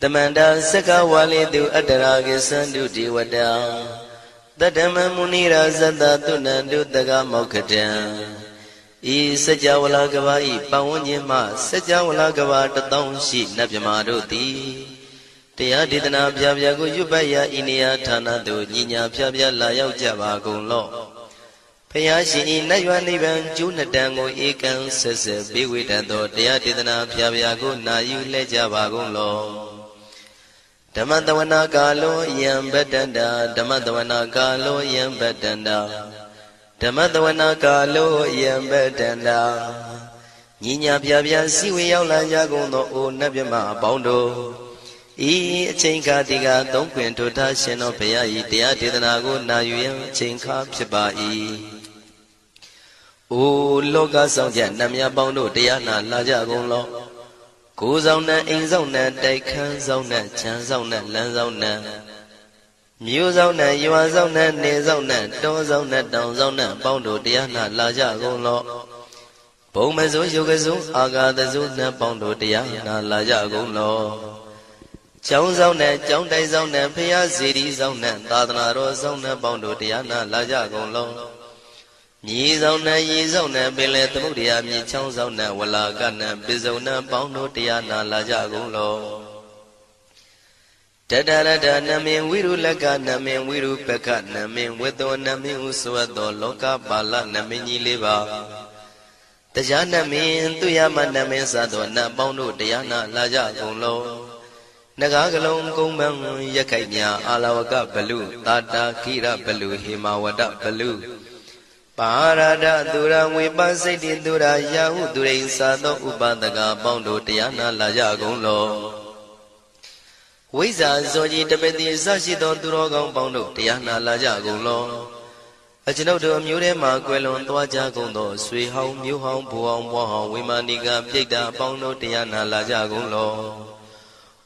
Tamanda Saka Wali Du Adaragi Sandu Diwada Dadama Munira Zada Tunandu Daga Mokatan I Sajawala Gavai Pawanyama Sajawala Gava Tatong Shi Nabyamadoti Tia Didana Pyago Yubaya Inia Tanadu Ninya Pyabya Layao Java Golo Payashi Nayuani Ban Junadango Ekan Sese Biwitado Tia Didana Pyago Nayu Lejava Golo Damadawana Galo Yam Bedanda Damadawana Galo Yam Bedanda Damadawana Galo Yam Bedanda Ninya Pyabya Siwi Yaula Yagono O Nabyama Bondo I Chinka Diga Don't Quint to Tashin of Payai Tia Didanago Nayu Chinka Pibai O Loga Songjan Namya Bondo Diana Laja Golo Go Zona in Zona Daikan Zona Chan Zona Lan Zona Mu Zona Yua Zona Ne Zona Do Zona Down Zona Bondo Diana Laja Golo Bomazo Yogazo Aga the Zona Bondo Diana Laja Golo Chow Zona Chow Dai Zona Pia City Zona Dadana Zona Bondo Diana Laja Golo Yi Zona Yi Zona Bele Mudia Mi Chow Zona Wala Gana Bizona Bondo Diana Laja Golo Dadada Namin Wiru Laga Namin Wiru Peka Namin Wedo Namin Uswado Loka Bala Namini Liba Tajana Min Tuyama Namin Sadona Bondo Diana Laja Golo Nagagalong Kumbang Yakanya Alawaka Balu Tata Kira Balu Himawada Balu Parada Dura Wibasiti Dura Yahu Durain Sado Ubadaga Bondo Diana Laja Golo Wiza Zoji Tabeti Sashidon Durogong Bondo Diana Laja Golo Ajinodo Murema Quelon Twaja Gondo Sui Hong Mu Hong Buong Wahong Wimaniga Pigda Bondo Diana Laja Golo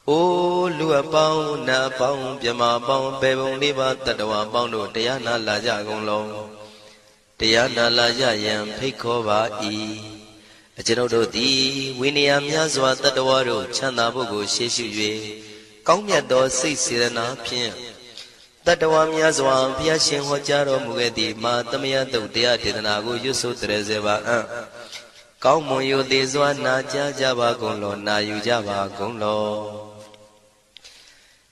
O Lua Pong Na Pong Pyama Pong Pebong Liba Tatawa Bondo Diana Laja Golo Diana Laja Yam Pikova E Ajinodo Di Winiam Yazwa Tatawaro Chana Bogo Shishu Kongyato Sisirana Pien Tatawam Yazwa Piashin Hojaro Mugedi Ma Tamia Dudia Didanago Yusu Trezeva Kaumo Yudizwa Naja Java Golo Na Yujava Golo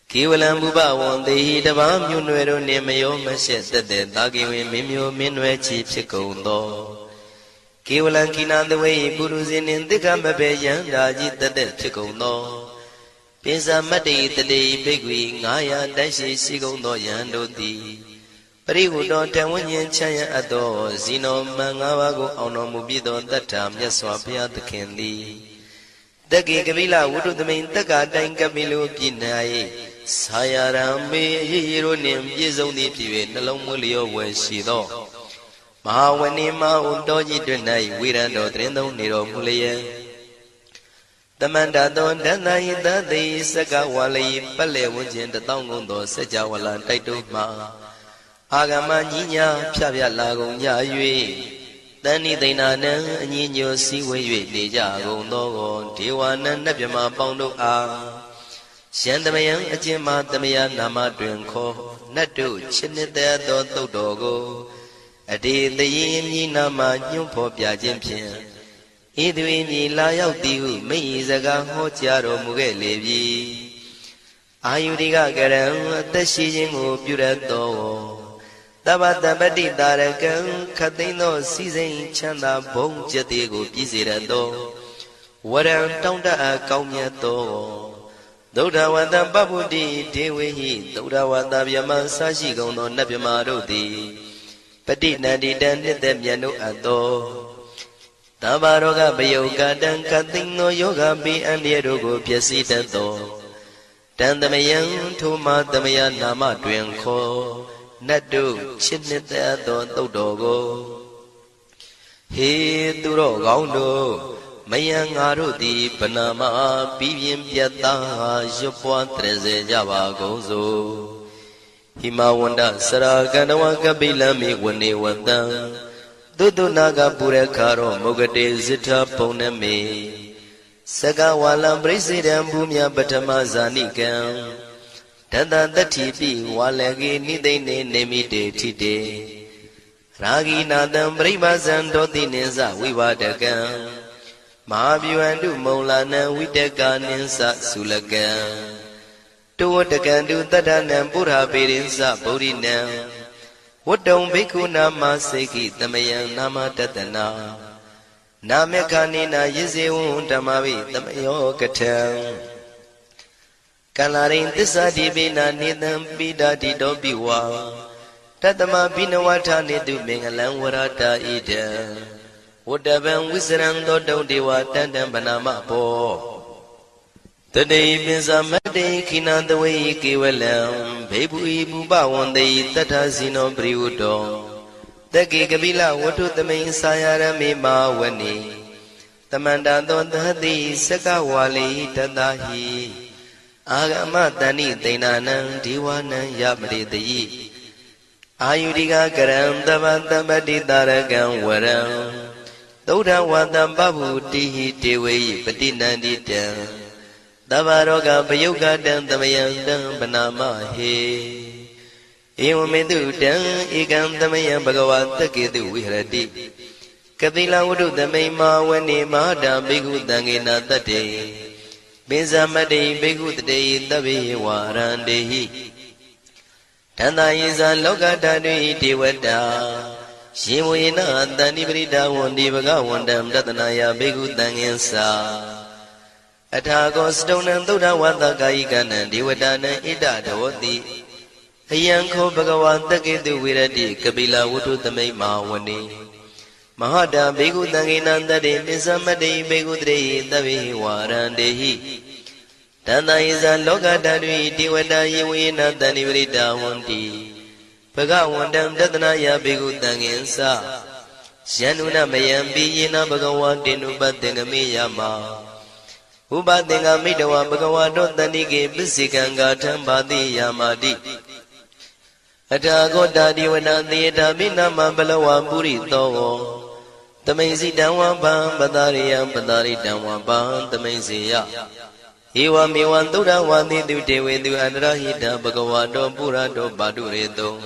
Kiwalam Buba won the heat of Amunero Nemayo Mashet the Dagiwi Mimio Minwe Chief Chikondo Kiwalankin the way Guruzin in the Gambabe Yandaji the Chikondo Pisa Mati the day Bigwi Naya Dashi Sigondo Yandodi Parihu don't tell when you Chaya Ado Zino Mangawago Ono Mubido that time Yaswapia the Candy The Gigavila would do the main Tagada in Gabilu Pinai Sayarambe hero name Yizoni Pive Nalomulio when she do Mahawanima Undoji Dunai Wirando Trendo Niro Mulia The Mandadon Danai the day Sagawali Pale Wujin the Tongundo Sajawala Taituma Agama Nina Pia Lago Yayue Dani Dinana Nino Siwe Deja Gondo Tiwana Nabjama Bondo A Shandamayan Ajima Damaya Nama Drinko Nadu Chinita Do Dogo Adi the Yin Nama Nyumpo Piajimpian Idwini Layao Diu Me Zaga Hotiaro Mugelevi Ayudiga Garam Tashijingo Purato Tabata Badi Darakan Katino Season Chanda Bong Jatigo Pizirado Waram Tonda Kaumiato Dodawanda Babudi Dewi Dodawanda Yaman Sashi Gono Nabimarodi Pati Nadi Dandi Demiano Ado Tabaroga Bayoga Dan Katino Yoga Bi and Yerogo Piasita Do Dandamayan Tuma Damaya Nama Dwenko Nadu Chinita Do Dogo He Duro Gaundo Mayang Arudi Panama Pivian Piata Jopua Treze Java Gozo Himawanda Sara Ganawa Kabilami Wani Wanda Dudu Naga Pure Karo Mogade Zita Poname Saka walam presidam bumya patama zanikam Tata tatipi walagi nidene nemite tite Ragi nadam pribazan doti ninsa vivadakam Mahabhyuandu maulana vidaka ninsa sulakam Tuwatakandu tadanam pura pirinsa purinam Wadong bhikkhu nama seki tamayam nama tatana Namekanina yizewun tamavi tamayo katam Kalarin tisa dibina nidam pidati dobiwa Tatama binawata nidu mengalang warata ida Wadabang wisarang dodong dewa tandam banama po Today binsa mati kinandawai kiwalam Bebu ibu bawandai tata sino priudo Taki kabila watu tamay sayarami mawani Tamanda dodhati sakawali tatahi Agama tani tainanang diwanang yamriti Ayudika karam tabantabati taragang waram Tauda watam babu tihi tewe patinandita Tavaroga payuga dang tamayang dang panama he Ewamedu dang ikam tamayang bhagavata ketu vihrati Katila wudu tamay mawani mahada bhikkhu tangena tate Binsamati bhikkhu tate tabi warandehi Tanda yisa loka tadui devata Shivuyena tani prita wandi bhagavandam tatanaya bhikkhu tangensa Athago stonam Buddha Vatakayikanam Devatanam Ida Dhavati Ayanko Bhagavata Ketu Virati Kapila Vutu Tamay Mawani Mahada Bhikkhu Tanginandade Misamati Bhikkhu Tre Tavi Varandehi Tanda Isa Loka Tadui Devata Yivuyena Tani Vrita Wandi Bhagavandam Tatanaya Bhikkhu Tangensa Syanuna Mayambi Yena Bhagavatinu Bhattengami Yama Ubadenga Midawa Bhagavato Tanike Bisikanga Tambadi Yamadi Atago Dadiwana Theata Binama Balawa Puri Togo Tamasi Dawa Bam Badariya Badari Dawa Bam Tamasiya Ewa Miwan Tura Wandi Dute Du Andrahita Bhagavato Purato Badureto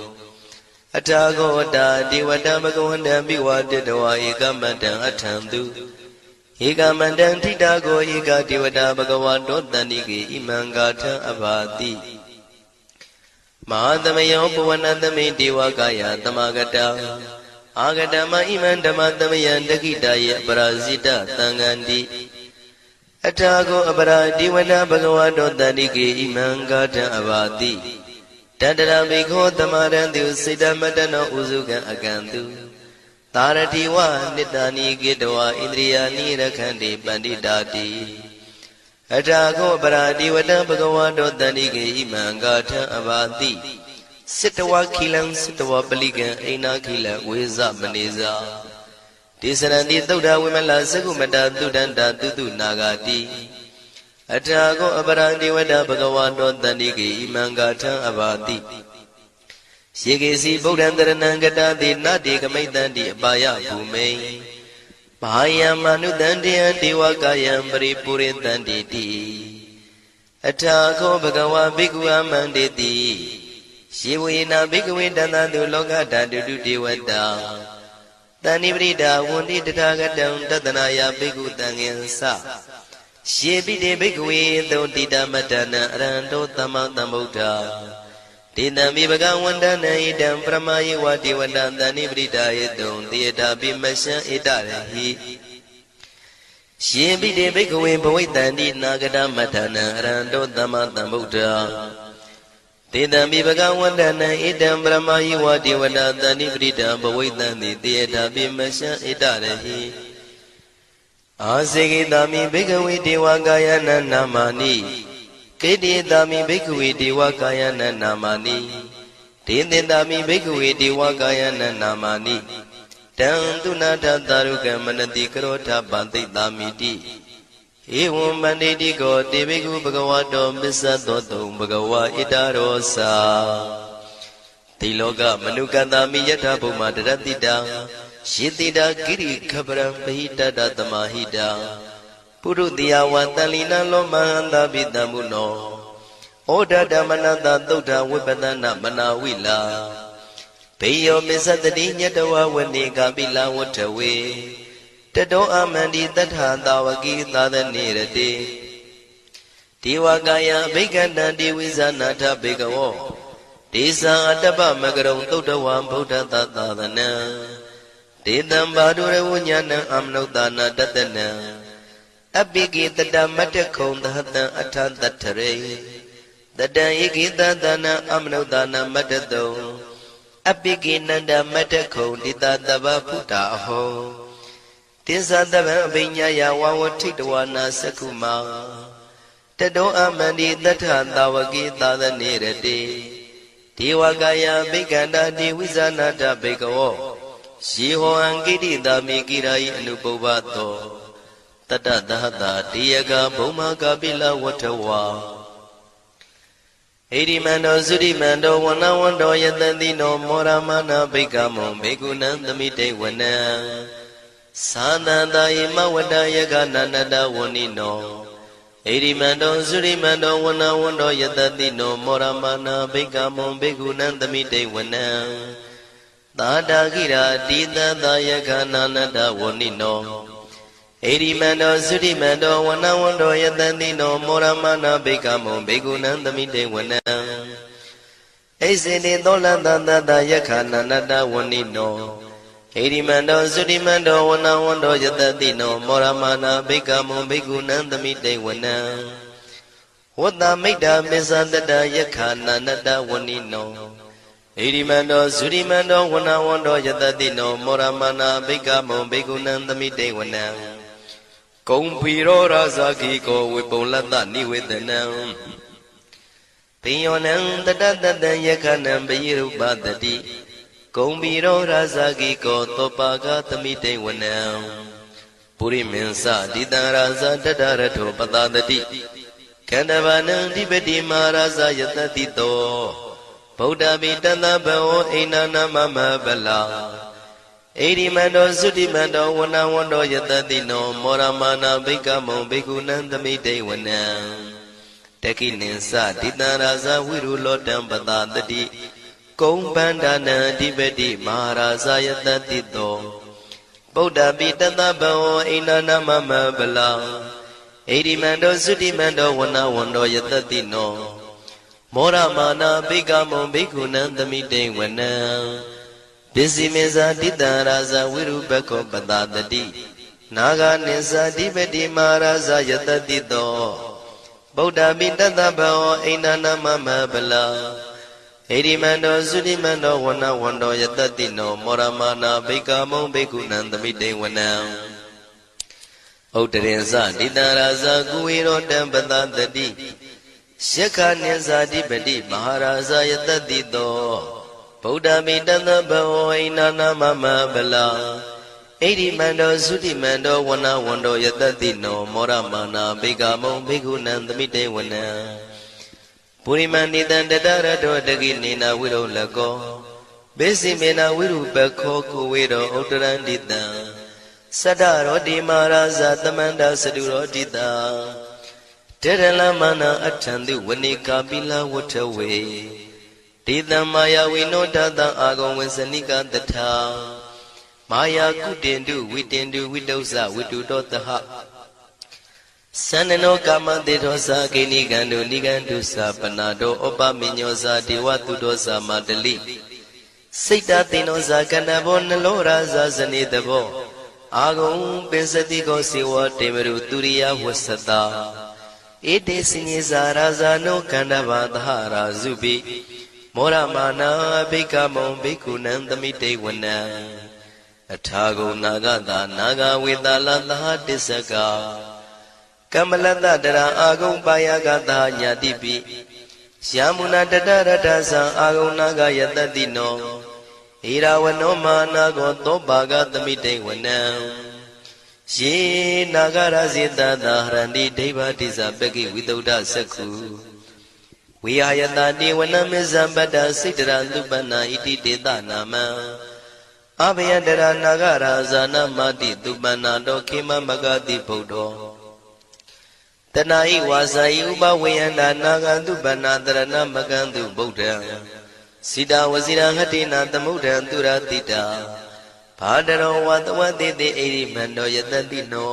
Atago Dadiwata Bhagavanda Biwa Dedawa Ekamata Atamdu Eka mandang titago eka devata bhagavato tanike imangata abhati Mahadamayo puvanandame devakaya tamagata Agadama imandamatamaya dakitaya parasita tangandi Atago abara devata bhagavato tanike imangata abhati Tadara bhikho tamarantu siddhamatano uzuka akantu Taratiwa nitani gidwa indriyani rakhandi panditati Atago paradi vada bhagavato tanike imangata abhati Sitawa khilam sitawa palikan aina khila veza maneza Tisarandi Buddha Vimala Sagumata Tudanta Tutu Nagati Atago aparandi vada bhagavato tanike imangata abhati Shikesi Bodhandaranangata de Nadi Kamaitanti Abaya Bhume Bahaya Manutanti Antiwakayam Paripuritanti Atako Bhagava Bhikkhu Amanditi Shivuyena Bhikkhu Tanadu Lokata Dudu Devata Tani Vrita Wundi Tathagatam Tatanaya Bhikkhu Tangensa Shibide Bhikkhu Dodita Matana Arando Tamatambuddha Tidami Bhagavandana idam Brahmayi Vati Vadantani Vritayadum Theata Bimasya Itarehi Shibide Bhikkhu Bhavitandi Nagada Matana Arando Tamatambuddha Tidami Bhagavandana idam Brahmayi Vati Vadantani Vrita Bhavitandi Theata Bimasya Itarehi Asigitami Bhikkhu Devakayana Namani Kedi dami bhikkhave devakayana namani Tindindami bhikkhave devakayana namani Tantunata taruka manati karota banti damiti Evam banditi ko te bhikkhu bhagavato missadoto bhagava itarosa Tiloka manukandami yatha bhuma daratita Shitita kiri khabram pahita tamahita ပုရုတိယဝတန်လီနံလောမဟန္တာပိတံမုနောဩဒဓမ္မနတသုဒ္ဓဝိပဒနာမနာဝိလာဘေယောမစ္စတတိညတဝဝနေကပိလဝထဝေတတောအမန္တိတထသာဝကိသာသနေရတိဒေဝကာယဘိက္ခန္တံဒေဝိဇာနာထဘေကဝောဒေသံအတ္တပမကရုံသုဒ္ဓဝံဗုဒ္ဓသာသနံဒေတံဘာဒုရဝဉာဏံအမနုဿာနာတတနံအပိကိတတမတ္တခုံသဟတံအထတထရေတတံဧကိတသနံအမနုဿာနာမတ္တတုံအပိကိနန္ဒမတ္တခုံတိတတဗ္ဗဖုတာအဟောတိသတဗံအဘိညာယဝဝထိတဝနာသက္ခုမာတတောအမန္တိတထသာဝကိသာသနေရတိဒေဝကာယဘိက္ခန္တာဒေဝိဇာနာတဘေကဝောယေဟောအံကိတိတာမိကိရာယိအနုပုဗ္ဗသောတတသဟတာတေယကဘုံမကပိလဝထဝါဣရိမန္တောသုရိမန္တောဝနဝန္တောယတတိနောမောရမနာဘိက္ခမောဘေကုဏံသမိတေဝနံသာသန္တာယမဝတ္တယကနန္တဝဏိနောဣရိမန္တောသုရိမန္တောဝနဝန္တောယတတိနောမောရမနာဘိက္ခမောဘေကုဏံသမိတေဝနံသာတာကိရာတိတသယကနန္တဝဏိနောဣရိမန္တောသုရိမန္တောဝနဝန္တောယတတိနောမောရမနာဘိက္ခမောဘေကုဏံသမိတေဝနံဣစေတိသောလတသတယခနန္တဝဏိနောဣရိမန္တောသုရိမန္တောဝနဝန္တောယတတိနောမောရမနာဘိက္ခမောဘေကုဏံသမိတေဝနံဝတ္တမိတ္တမစ္ဆတတယခနန္တဝဏိနောဣရိမန္တောသုရိမန္တောဝနဝန္တောယတတိနောမောရမနာဘိက္ခမောဘေကုဏံသမိတေဝနံကုံဖီရောရာဇာကိကောဝေပုံလတ္တနိဝေဒနံပိယောနံတတတတံယခနံပယိရုပတတိကုံဖီရောရာဇာကိကောသောပါကသမိတေဝနံပုရိမင်းစတိတံရာဇာတတရထောပတတတိကန္တဗနံဓိပတိမဟာရာဇာယတတိတောဗုဒ္ဓပိတသဗ္ဗဝဣန္ဒနာမမဗလာဣရိမန္တောသုတိမန္တောဝနဝန္တောယတတိနောမောရမနာဘိက္ခမောဘေကုဏံသမိတေဝနံတခိနိသတိတံရာဇဝိရုလောတံပတတတိကုံပန္ဒနံအဓိပတိမဟာရာဇယတတိတောဗုဒ္ဓပိတသဗ္ဗဝဣန္ဒနာမမဗလာဣရိမန္တောသုတိမန္တောဝနဝန္တောယတတိနောမောရမနာဘိက္ခမောဘေကုဏံသမိတေဝနံပစ္စည်းမေဇာတိတံရာဇဝိရုပခောပတတတိနာဂာနိသဓိပတိမဟာရာဇယတတိတောဗုဒ္ဓပိတသဗ္ဗဝဣန္ဒနာမမဗလာဣရိမန္တောသုတိမန္တောဝနဝန္တောယတတိနောမောရမနာဘိက္ခမောဘေကုဏံသမိတေဝနံဥဒရင်သတိတံရာဇကုဝေရောတံပတတတိယက္ခနိသဓိပတိမဟာရာဇယတတိတောဗုဒ္ဓမိတသဗ္ဗဝဣန္ဒနာမမဗလာဣရိမန္တောသုတိမန္တောဝနဝန္တောယတတိနောမောရမနာဘိက္ခမောဘေကုဏံသမိတေဝနံပုရိမန္တိတံတတရတောတကိနေနာဝိရုလကောဘေစီမေနာဝိရုပခောကိုဝေရောဥတရန္တိတံသတ္တရောတိမဟာရာဇသမန္တသတုရောတိတံတေရလမနာအထံတိဝနိကာပိလဝထဝေဒေတံမာယဝိနောတတံအာဂုံဝေစနိကတထာမာယာကုတင်တုဝိတင်တုဝိတုဇဝိတုတောတဟသန္နနောကာမတေသောသာကိနိကံတုနိကံတုသာပနာတောဩပမိညောသာဒေဝတုတောသာမတလိစိတ်တသိနောသာကန္နဘောနလောရာဇာဇနေတဘောအာဂုံပင်စတိကောစေဝတေမရုသူရိယဝဆတာဧတေစဉ္ဇာရာဇာနောကန္နဘာသဟရာဇုပိမောရမနာဘိက္ခမောဘေကုဏံသမိတေဝနံအထာဂုံနာဂတာနာဂဝေတလသဟတစ္စကကမ္မလတ္တရာအာဂုံပါယကတာညာတိပိယာမုနာတတရတသံအာဂုံနာဂယတတိနောဣရာဝနောမာနာကောသောပါကသမိတေဝနံယေနာဂရဇေတသာဟရန္တိဒိဗ္ဗတိဇပကိဝိသုဒ္ဓသက္ခုဝိဟာယတတိဝနမေဇံပတ္တစိတ္တရသုပနာဣတိတေသနာမံအဘယတရနာဂရာဇာနမတိသုပနာတောခေမမဂတိဗုဒ္ဓော တဏှာဤဝါစာဤဥပဝေယန္တာနာဂန္တုပဏတရဏမကန္တုဗုဒ္ဓံစိတဝစီရဟတိနာသမုဒ္ဒံသူရတိတာဘာတရောဝတဝတိတိဣရိမန္တောယတတိနော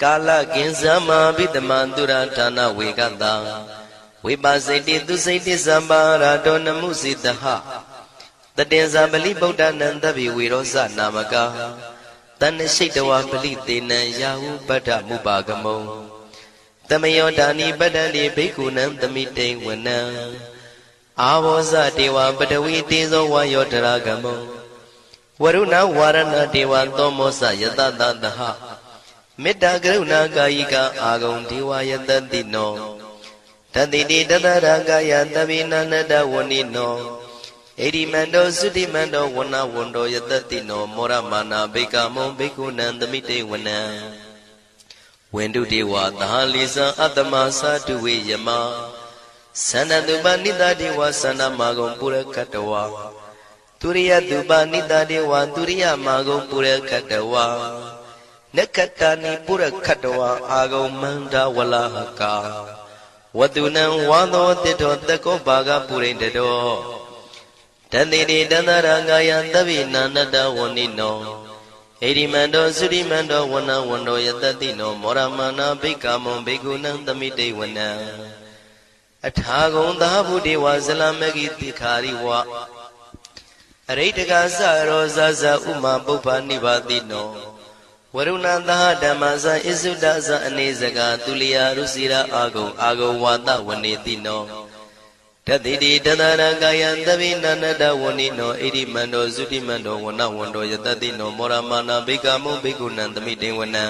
ကာလကင်္စမဘိတမံသူရဌာနဝေကတံဝိပါစိတိသူစိတိသံပါရာတောနမှုစိတဟတတေဇာပလိဗုဒ္ဓနံတဗ္ဗေဝေရောဇနာမကာတဏ္ဏရှိတဝပလိတေနံယာဟုပတ္ထမုပါကမုံတမယောဒာနိပတ္တတိဘိက္ခုနံသမိတိဝနံအာဘောဇတေဝပတဝီတေဇောဝါယောတရာကမုံဝရုဏဝါရဏတေဝသောမောစယတတသဟမေတ္တာကရုဏာကာယိကအာဂုံဒေဝယတတိနောတတိတိတတရာကာယတဗိနန္တဝဏိနောဣရိမန္တောသုတိမန္တောဝဏဝန္တောယတတိနောမောရမာနာဘိက္ခမုံဘိက္ခုနံသမိတေဝနံဝန္တုတေဝသာလိဇံအတ္တမသာတုဝေယမသန္တတုပနိတတေဝသန္တမာဂုံပုရကတဝါទុរិយទុបនិតាទេវទុរិយមាဂုံပုရခတဝါနက္ခတာနိပုရခတဝါအာဂုံမန္တဝလဟကာဝတုနံဝါသောတိတောတကောဘာဂပုရိန္တတောတတိတိတန္တရာဂာယသဗ္ဗိနာနတဝဏိနောဣရိမန္တောသုရိမန္တောဝနဝန္တောယတတိနောမောရမနာဘိက္ခမုံဘိက္ခုနံသမိတေဝနံအထာဂုံသာဗုဒေဝဇလမဂိတိခာရိဝအရိတကသရောဇဇဥမာပုပ္ပနိဗ္ဗာတိနောဝရုဏသဟဓမ္မဇဣစုဒဇအနေစကာသူလျာရုစီရာအာဂုံအာဂုံဝါဒဝနေတိနောတတိတိတတရကာယံသဗ္ဗိနန္တဝဏိနောဣရိမန္တောသုတိမန္တောဝနဝန္တောယတတိနောမောရမာနာဘိက္ခမုံဘိက္ခုနံသမိတေဝနံ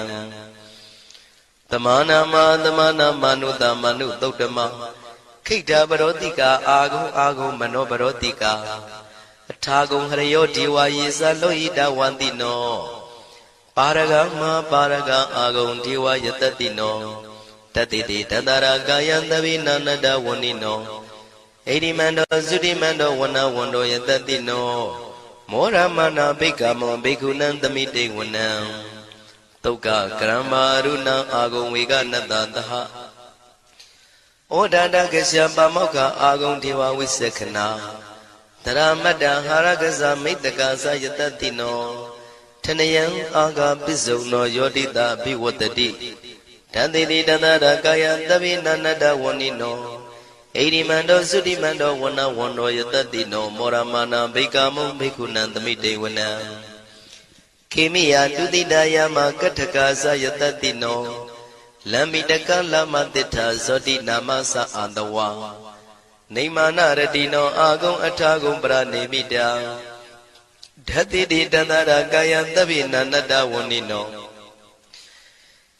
သမာနာမသမာနာမနုတမနုသုတ်တမခိတ္တပရောတိကာအာဂုံအာဂုံမနောပရောတိကာအထာဂုံဟရယောဒေဝယေသလောဟိတဝန္တိနောပါရဂမပါရဂအာဂုံဒေဝယတတိနောတတိတိတတရာကာယံသဗ္ဗိနန္တဝဏိနောဣရိမန္တောသုတိမန္တောဝနဝန္တောယတတိနောမောရမနာဘိက္ခမောဘိက္ခုနံသမိတေဝနံသုက္ကကရမရုဏံအာဂုံဝေကနတသဟဩဒန္တကစ္စပမောက္ခအာဂုံဒေဝဝိသခနာတရမတ္တဟာရကဇမိတ္တကာသယတတိနောထနယံအာဂပစ္စုံနောယောတိတာဘိဝတ္တိတံတိတိတတရကာယသဗ္ဗိနန္တဝဏိနောဣရိမန္တောသုတိမန္တောဝနဝန္တောယတတိနောမောရမာနာဘိက္ခမုံဘိက္ခုနံသမိတေဝနံခေမိယတုတိတယမကထကာသယတတိနောလမ္မိတကလမတိထာဇောတိနာမသအာတဝါနေမာနရတိနောအာဂုံအထာဂုံပရနေမိတာဓတိတိတန္တရာကာယံသဗ္ဗိနန္တဝဏိနော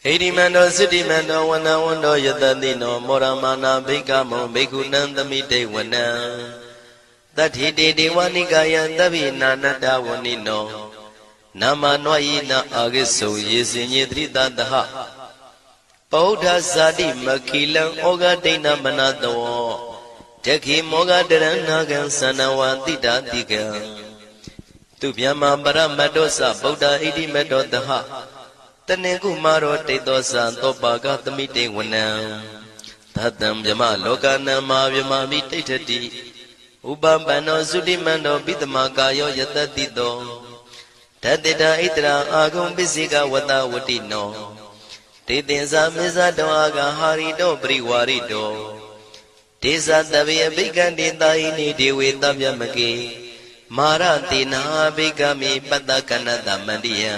ဣရိမန္တောသုတိမန္တောဝနဝန္တောယတတိနောမောရမာနာဘိက္ခမုံဘိက္ခုနံသမိတေဝနံတတ္ထိတေဒေဝနိကာယံသဗ္ဗိနာနတဝဏိနောနာမနွာယိနအာဂိစုယေစင်ညေတိတတဟပောဓဇာတိမခိလံဩဃဒိဏမနတောတခိမောဂတရဏကံသနဝတိတာတိကံသူဗျမပရမတ္တောသဗုဒ္ဓဣတိမတ္တောတဟတနေကုမာရောတိတ်သောသံသောပါကသမိတေဝနံသတံဗျမလောကနံမာဗျမမိတိဋ္ဌတိဥပပန္နောသုတိမန္တောပိတမကာယောယတတိတောတတေတာဣတရာအာဂုံပစ္စေကဝတဝတိနောတေတင်္ဇာမေဇတောအာဂဟာရိတောပရိဝါရိတောဒေသတဗေအဘိကံတေတာယိနိဒေဝေတဗျမကေမာရတေနာဘိကမိပတ္တကနတမန္တိယံ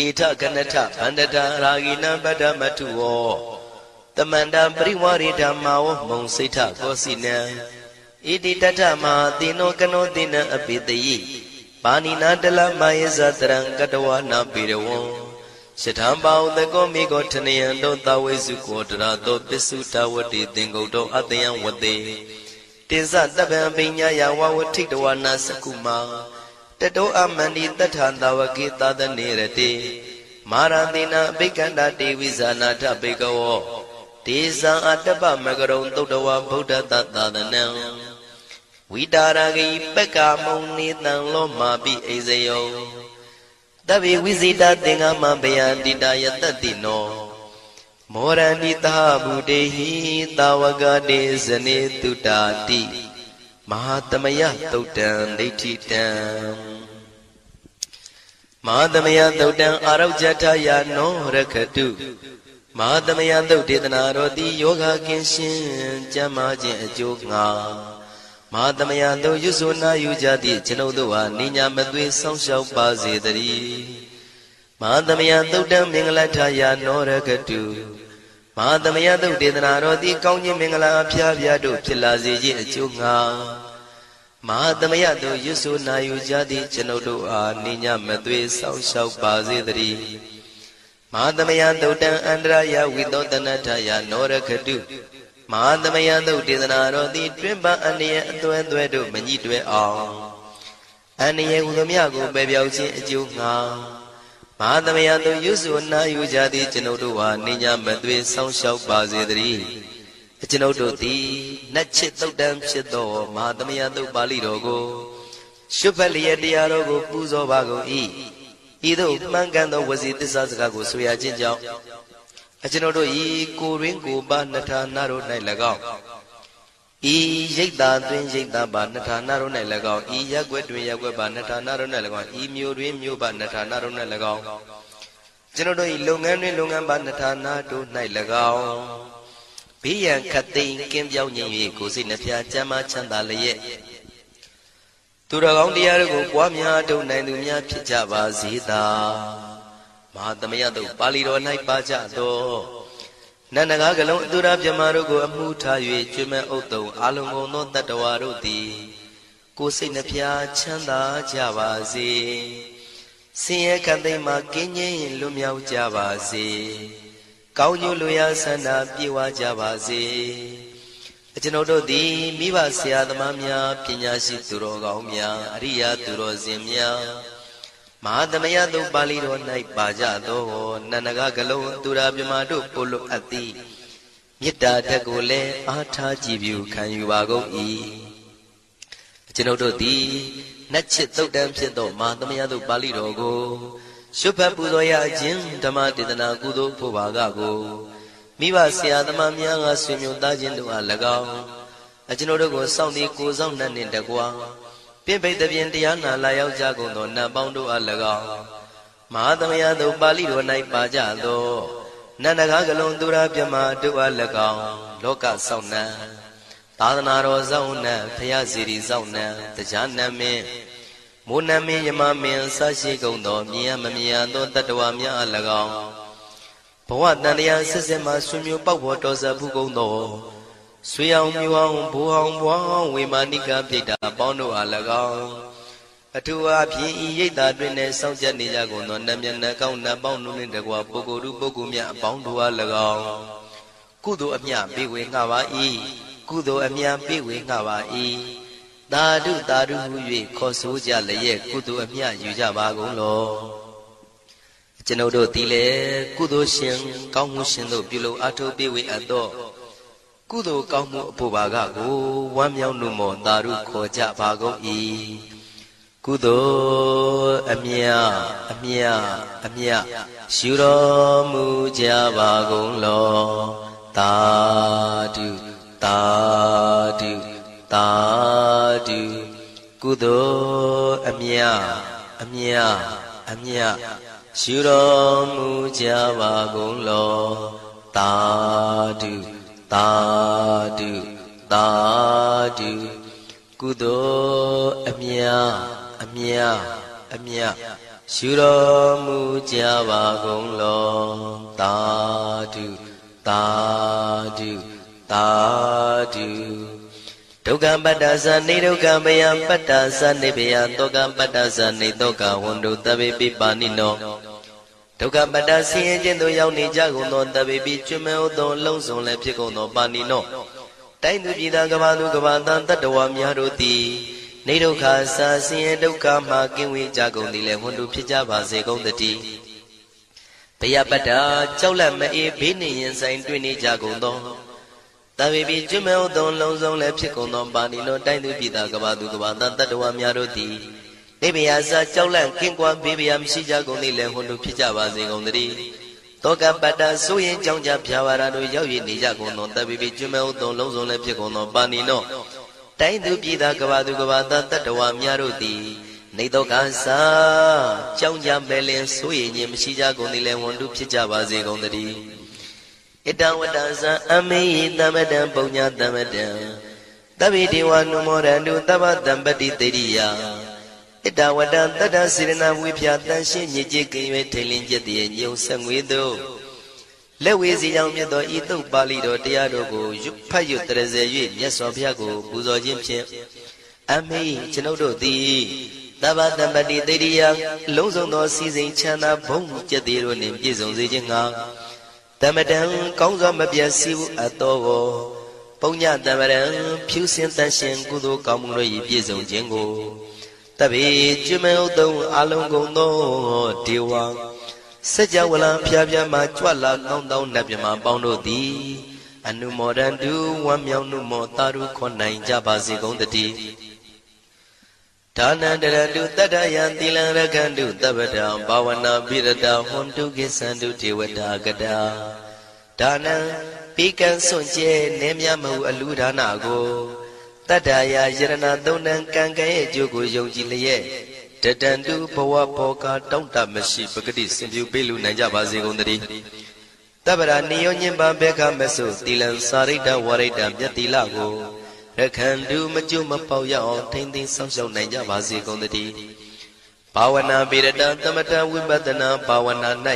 ဣထကနထဗန္တတာရာဂိနံပတ္တမထုဝောတမန္တပရိဝါရိဓမ္မာဝမုံစိဋ္ဌကောစီနံဣတိတတ္ထမဟာတိနောကနောတိနံအပိတယိပါဏိနာတလမယေဇတရံကတဝနာပိရဝံရှထံပါဥတကောမိကောထနယံတောသဝေစုကောတရာတောပစ္စုတဝတိသင်္ကုတ်တောအတယံဝတေတေဇတပံပညာယဝဝထိတဝနာစကုမာတတောအမန္တိတထံတဝကေသာသနေရတေမာရတိနာအဘိကန္တာတေဝိဇာနာထဘေကဝောတေဇံအတ္တပမကရုံသုတ္တဝဗုဒ္ဓတသာသနံဝိတာရဂိပက္ခမုံနေတံလောမာပိအိဇယောတဗ္ဗေဝိဇိတသင်္ဃမဘယန္တိတာယတတိနော မောရဏိတာဗုတေဟိတာဝကတေဇနေတုတာတိမဟာသမယသုတ်တံဒိဋ္ဌိတံမဟာသမယသုတ်တံအာရုဇ္ဇထယာနောရခတုမဟာသမယသုတ်ဒေသနာတော်သည်ယောဂကင်းရှင်ကျမ်းမာခြင်းအကျိုးငါမဟာသမယသုတ်ရွဆိုနာယူကြသည့်ကျွန်ုပ်တို့ဟာနိညာမသွေဆောင်းလျှောက်ပါစေတည်းမဟာသမယသုတ်တံမင်္ဂလထယာနောရခတုမဟာသမယသုတ်ဒေသနာတော်သည်ကောင်းခြင်းမင်္ဂလာအဖျားဖျားတို့ဖြစ်လာစေခြင်းအကျိုးငါမဟာသမယသုတ်ရွဆိုနာယူကြသည့်ကျွန်ုပ်တို့အားနိညာမသွေဆောင်းလျှောက်ပါစေတည်းမဟာသမယသုတ်တံအန္တရာယဝိသောတနထယာနောရခတုမဟာသမယသုတ်ဒေသနာတော်သည်တွင်ပန်းအန္တရာယ်အသွဲသွဲတို့မညှိတွဲအောင်အန္တရာယ်ဟူသမျှကိုပယ်ပြောက်ခြင်းအကျိုးငါမဟာသမယသုတ်ရွဆိုနာယူကြသည့်ကျွန်ုပ်တို့ဟာနိညာမသွေဆောင်းလျှောက်ပါစေတည်းကျွန်ုပ်တို့သည်နတ်ချစ်သုတ်တံဖြစ်သောမဟာသမယသုတ်ပါဠိတော်ကိုရှုဖတ်လျက်တရားတော်ကိုပူဇော်ပါကုန်၏ဤသို့မှန်ကန်သောဝစီသစ္စာစကားကိုဆိုရခြင်းကြောင့်ကျွန်ုပ်တို့ဤကိုရင်းကိုပါနှထာနာတို့၌၎င်းဤရိတ်တာတွင်ရိတ်တာပါနှထာနာတို့၌၎င်းဤရက်ွက်တွင်ရက်ွက်ပါနှထာနာတို့၌၎င်းဤမျိုးတွင်မျိုးပါနှထာနာတို့၌၎င်းကျွန်ုပ်တို့ဤလုပ်ငန်းတွင်လုပ်ငန်းပါနှထာနာတို့၌၎င်းဘေးရန်ခတ်သိမ်းကင်းပြောင်းခြင်း၍ကိုယ်စိတ်နှဖျားချမ်းသာချမ်းသာလျက်သူတော်ကောင်းတရားတို့ကိုပွားများထုတ်နိုင်သူများဖြစ်ကြပါစေသာမဟာသမယသုတ်ပါဠိတော်၌ပါကြသောနန္ဒကားကလုံးအတုရပြမတို့ကိုအမှုထား၍ကျွမ်းမဲ့ဥတ္တုံအာလုံကုန်သောတတ္တဝါတို့သည်ကိုယ်စိတ်နှဖျားချမ်းသာကြပါစေဆင်းရဲခတ်သိမ်းမှကင်းငြိမ်းလွတ်မြောက်ကြပါစေကောင်းကျိုးလိုရာဆန္ဒပြေဝကြပါစေကျွန်ုပ်တို့သည်မိဘဆရာသမားများပညာရှိသူတော်ကောင်းများအရိယာသူတော်စင်များမဟာသမယသုတ်ပါဠိတော်၌ပါကြသောနန္ဒကားကလုံးသူရာပြမတို့ပို့လို့အပ်သည်မေတ္တာဓာတ်ကိုလည်းအားထားကြည်ပြုခံယူပါကုန်၏ကျွန်ုပ်တို့သည်နတ်ချစ်သုတ်တံဖြစ်သောမဟာသမယသုတ်ပါဠိတော်ကိုရှုဖတ်ပူဇော်ရခြင်းဓမ္မဒေသနာကုသိုလ်ဖို့ပါကကိုမိဘဆရာသမားများကဆွေမျိုးသားချင်းတို့အား၎င်းကျွန်ုပ်တို့ကိုစောင့်တည်ကိုစောင့်နှံ့နှင့်တကွာပြင့်ပိတ်သဖြင့်တရားနာလာရောက်ကြကုန်သောနတ်ပေါင်းတို့အား၎င်းမဟာသမယသုတ်ပါဠိတော်၌ပါကြသောနန္ဒကားကလုံးသူရာပြမတို့အား၎င်းလောကစောင့်နှံသာသနာတော်စောင့်နှံဖရာစီရီစောင့်နှံတရားနတ်မင်းမိုးနမင်းယမမင်းဆရှိကုန်သောမြင်ရမမြင်ရသောတတ္တဝါများအား၎င်းဘဝတန်တရားဆက်ဆက်မှဆွေမျိုးပေါက်ပေါ်တော်ဆက်ဖူးကုန်သောဆွေအောင်မျိုးအောင်ဘိုးအောင်ဘွားအောင်ဝေမာနိကပြိတ္တာပေါင်းတို့အား၎င်းအထူးအားဖြင့်ဤရိတ်တာတွင်နဲ့စောင့်ကြနေကြကုန်သောနတ်မြတ်နတ်ကောင်းနတ်ပေါင်းတို့နှင့်တကွာပုဂ္ဂိုလ်တို့ပုဂ္ဂိုလ်များအပေါင်းတို့အား၎င်းကုသိုလ်အမြပေးဝေငှပါ၏ကုသိုလ်အမြပေးဝေငှပါ၏သာဓုသာဓုဟု၍ခေါ်ဆိုကြလျက်ကုသိုလ်အမြယူကြပါကုန်လောကျွန်ုပ်တို့သည်လည်းကုသိုလ်ရှင်ကောင်းမှုရှင်တို့ပြုလို့အထုပ်ပေးဝေအပ်သောကုသိုလ်ကောင်းမှုအဖို့ပါကကိုဝမ်းမြောက်နှုမောသာဓုခေါ်ကြပါကုန်၏ကုသိုလ်အမြအမြအမြယူတော်မူကြပါကုန်လောသာဓုသာဓုသာဓုကုသိုလ်အမြအမြအမြယူတော်မူကြပါကုန်လောသာဓုသာဓုသာဓုကုသိုလ်အမြအမြအမြယူတော်မူကြပါကုန်လောသာဓုသာဓုသာဓုဒုက္ခပတ္တသနေဒုက္ခမယပတ္တသနေဘယတောကပတ္တသနေတောကဝန္တုတဗေပိပါဏိနောဒုက္ခပတ္တဆင်းရဲခြင်းသို့ရောက်နေကြကုန်သောတဗေပိကျွမဲဥသောလုံးစုံလည်းဖြစ်ကုန်သောပါဏိနောတိုင်းသူပြည်သားကဘာသူကဘာတန်တတ္တဝါများတို့သည်နေဒုက္ခစာဆင်းရဲဒုက္ခမှကင်းဝေးကြကုန်သည်လည်းဝန္တုဖြစ်ကြပါစေကုန်တည်းဘယပတ္တကြောက်လန့်မအေးဘေးနှင့်ရင်ဆိုင်တွေ့နေကြကုန်သောတဗေပိကျွမဲဥသောလုံးစုံလည်းဖြစ်ကုန်သောပါဏိနောတိုင်းသူပြည်သားကဘာသူကဘာတန်တတ္တဝါများတို့သည်နေဘယစာကြောက်လန့်ကင်းကွာဘေးဘယမရှိကြကုန်သည်လည်းဝန္တုဖြစ်ကြပါစေကုန်တည်း တောကပတ္တဆိုရင်ကြောင့်ကြဖြာပါရတို့ရောက်ရည်နေကြကုန်သောတပ်ပိပိကျွမ်းမဲ့ဥသောလုံးစုံလည်းဖြစ်ကုန်သောပါဏိနောတိုင်းသူပြည်သားကဘာသူကဘာသားတတ္တဝါများတို့သည်နေတော့ကစားကြောင့်ကြမဲ့လင်ဆိုရင်ခြင်းမရှိကြကုန်သည်လည်းဝန်တုဖြစ်ကြပါစေကုန်သတည်းဣတံဝတ္တဇံအမေဟိတမတံပုညတမတံတဗိဒေဝနုမောရန္တုတဗ္ဗတံပတိတေရိယဣတဝတ္တတတ္တစေရနာဝိဖြာတန်ရှင်းညစ်ကြေးကင်၍ထိန်လင်းကျက်တည်းညုံဆက်ငွေတို့လက်ဝေစီကြောင့်မြတ်သောဤသုတ်ပါဠိတော်တရားတော်ကိုဖတ်ရွတ်တရစေ၍မြတ်စွာဘုရားကိုပူဇော်ခြင်းဖြင့်အမေကျွန်ုပ်တို့သည်တဗ္ဗတံပတိတေရိယလုံးစုံသောစီစဉ်ချမ်းသာဘုံကျက်တည်းတို့နှင့်ပြည့်စုံစေခြင်းငှာတမတံကောင်းစွာမပြတ်စည်းအပ်သောပုညတမရံဖြူစင်တန်ရှင်ကုသိုလ်ကောင်းမှုတို့၏ပြည့်စုံခြင်းကိုတပိကျွမ်းမဲ့ဥသုံးအလုံးကုန်သောဒေဝစัจ java လံဖျားဖျားမှကြွလာကောင်းသောနတ်မြမပေါင်းတို့သည်အနုမောဒန္တုဝမ်းမြောက်နှုမောတာရုခွန်နိုင်ကြပါစေကုန်တည်းဒါနန္တရတုတတ္တယံသီလံရခန္တုတပ္ပတံဘာဝနာပိရတဟွန်တုကိသန္တုဒေဝတာကတာဒါနံပိကံစွန့်ကျဲနေမြမဟုအလူဒါနကိုတတ္တယာယရဏသုံးတန်ကံကံရဲ့အကျိုးကိုယုံကြည်လျက်တတန်တုဘဝဘောကတောင့်တမရှိပဂတိစင်ပြုပေးလူနိုင်ကြပါစေကုန်တည်းတပ္ပရာနိယောညင်ပဘေခမဆုသီလံစာရိတ္တဝရိတ္တမြတ်တိလကိုရခန္တုမကျွမပေါရအောင်ထိမ့်သိမ်းဆောက်ရှောက်နိုင်ကြပါစေကုန်တည်းဘာဝနာပိရတသမထဝိပဿနာဘာဝနာ၌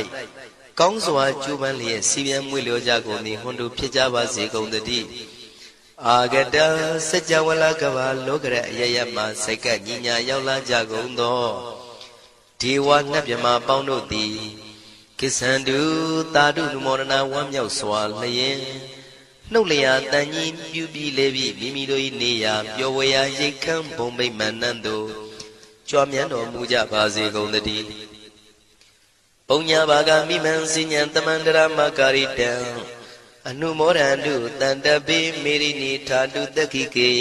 ကောင်းစွာကျူးပန်းလျက်စီပြန်မွေလျောကြကုန်သည်ဟွန်တုဖြစ်ကြပါစေကုန်တည်းအာဂတစัจ java လကဘာလောကရအယယမစိတ်ကညီညာရောက်လာကြကုန်သောဒေဝနတ်မြမပေါင်းတို့သည်ကိသန္တုသာဓုနုမောဒနာဝမ်းမြောက်စွာလျင်နှုတ်လျာတန်ကြီးပြုပြီးလေပြီးမိမိတို့၏နေရာပျော်ဝေရာရိတ်ခမ်းဘုံမိတ်မန္တန်တို့ကြွားမြန်းတော်မူကြပါစေကုန်တည်းပုံညာဘာဂမိမံစဉ္ဉံတမန္တရမကာရိတံအနုမောဒန္တုတန္တပိမေရိနိထာတုတက္ခိကေ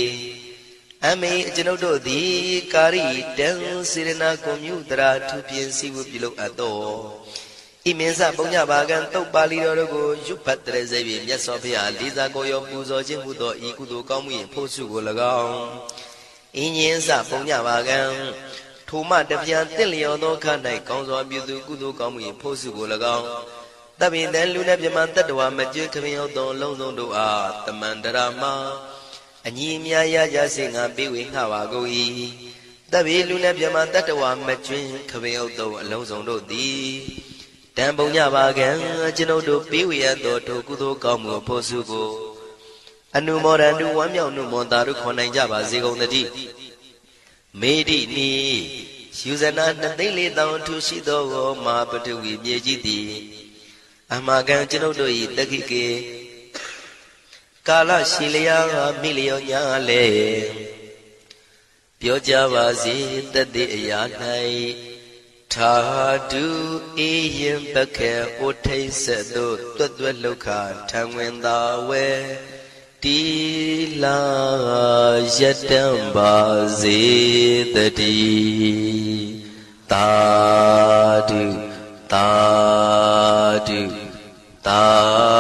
အမေကျွန်ုပ်တို့သည်ကာရိတံစေရနာကွန်မြူတရာထူပြင်းစည်းဝပြုလုပ်အပ်သောဣမင်းစပုံညဘာကံတုတ်ပါဠိတော်တို့ကိုရွတ်ဖတ်တရစေပြီးမြတ်စွာဘုရားလေးစားကိုရောပူဇော်ခြင်းမှုသောဤကုသိုလ်ကောင်းမှု၏ဖို့စုကို၎င်းဣညင်းစပုံညဘာကံထိုမှတပြန်တင့်လျော်သောခ၌ကောင်းစွာပြုသူကုသိုလ်ကောင်းမှု၏ဖို့စုကို၎င်းတပိတံလူနဲ့ပြမတတ္တဝါမကျွခမယောသောလုံးစုံတို့အားတမန္တရာမအညီအမြရကြစေငါပေးဝေငှပါကုန်၏တပိလူနဲ့ပြမတတ္တဝါမကျွခမယောသောအလုံးစုံတို့သည်တံပုံညပါကံကျွန်ုပ်တို့ပေးဝေရသောထိုကုသိုလ်ကောင်းမှုဖို့စုကိုအနုမောဒန္တုဝမ်းမြောက်နှုမောတာတို့ခွန်နိုင်ကြပါစေကုန်တည်းမေတိနိယူဇနာ2,400,000ထူရှိသောမဟာပထဝီမြေကြီးသည်အမကံကျွန်ုပ်တို့၏တက္ခိကေကာလရှိလျာမိလျောညာလေပြောကြပါစေတသက်အရာ၌ထာတုအေယံပခေဩထိတ်ဆက်သို့တွတ်တွတ်လောက်ခထံဝင်သာဝဲတီလာယတံပါစေတည်းသာဓုသာဓုသာ